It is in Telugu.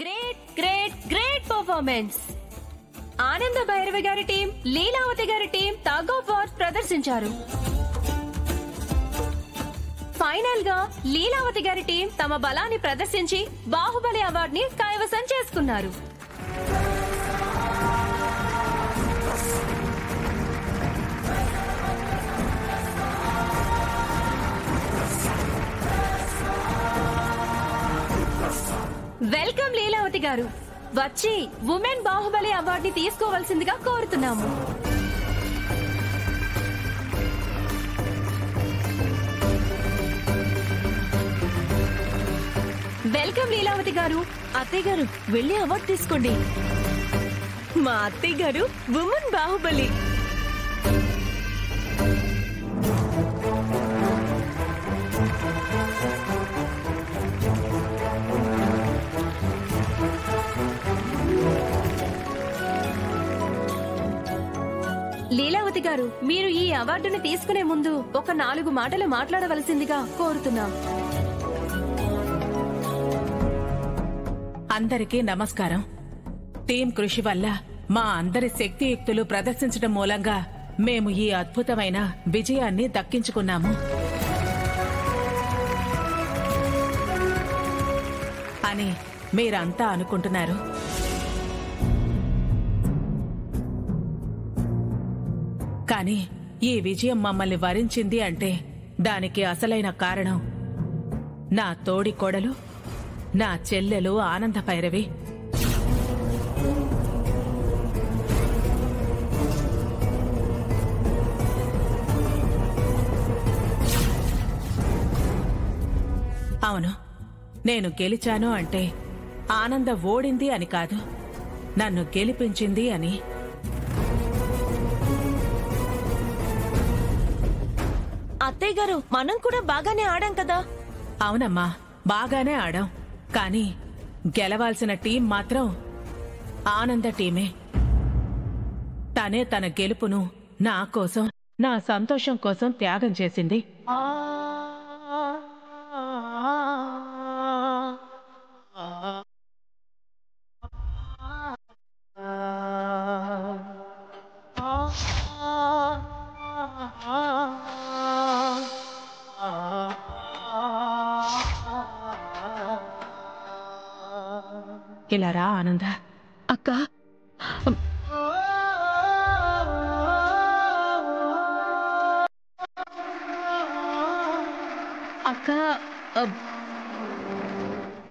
Great great great performance. ఆనంద భైరవి గారి టీం, లీలావతి గారి టీం టగ్ ఆఫ్ వార్ ప్రదర్శించారు. ఫైనల్ గా లీలావతి గారి టీం తమ బలాన్ని ప్రదర్శించి బాహుబలి అవార్డుని కైవసం చేసుకున్నారు. వెల్కమ్ లీలావతి గారు. వచ్చి ఉమెన్ బాహుబలి అవార్డుని తీసుకోవాల్సిందిగా కోరుతున్నాము. వెల్కమ్ లీలావతి గారు. అత్తయ్య గారు వెళ్ళి అవార్డు తీసుకోండి. మా అత్తయ్య గారు ఉమెన్ బాహుబలి. లీలావతి గారు, మీరు ఈ అవార్డుని తీసుకునే ముందు ఒక 4 మాటలు మాట్లాడవలసిందిగా కోరుతున్నాం. అందరికీ నమస్కారం. టీం కృషి వల్ల మా అందరి శక్తియుక్తులు ప్రదర్శించడం మూలంగా మేము ఈ అద్భుతమైన విజయాన్ని దక్కించుకున్నాము అని మీరంతా అనుకుంటున్నారు. కానీ ఈ విజయం మమ్మల్ని వరించింది అంటే దానికి అసలైన కారణం నా తోడి కోడలు, నా చెల్లెలు ఆనంద భైరవి. అవును, నేను గెలిచాను అంటే ఆనంద ఓడింది అని కాదు, నన్ను గెలిపించింది అని. అత్తయ్య గారు, మనం కూడా బాగానే ఆడాం కదా. అవునమ్మా, బాగానే ఆడాం. కానీ గెలవాల్సిన టీం మాత్రం ఆనంద టీమే. తనే తన గెలుపును నా కోసం, నా సంతోషం కోసం త్యాగం చేసింది. ఇలా రా ఆనంద. అక్క, అక్క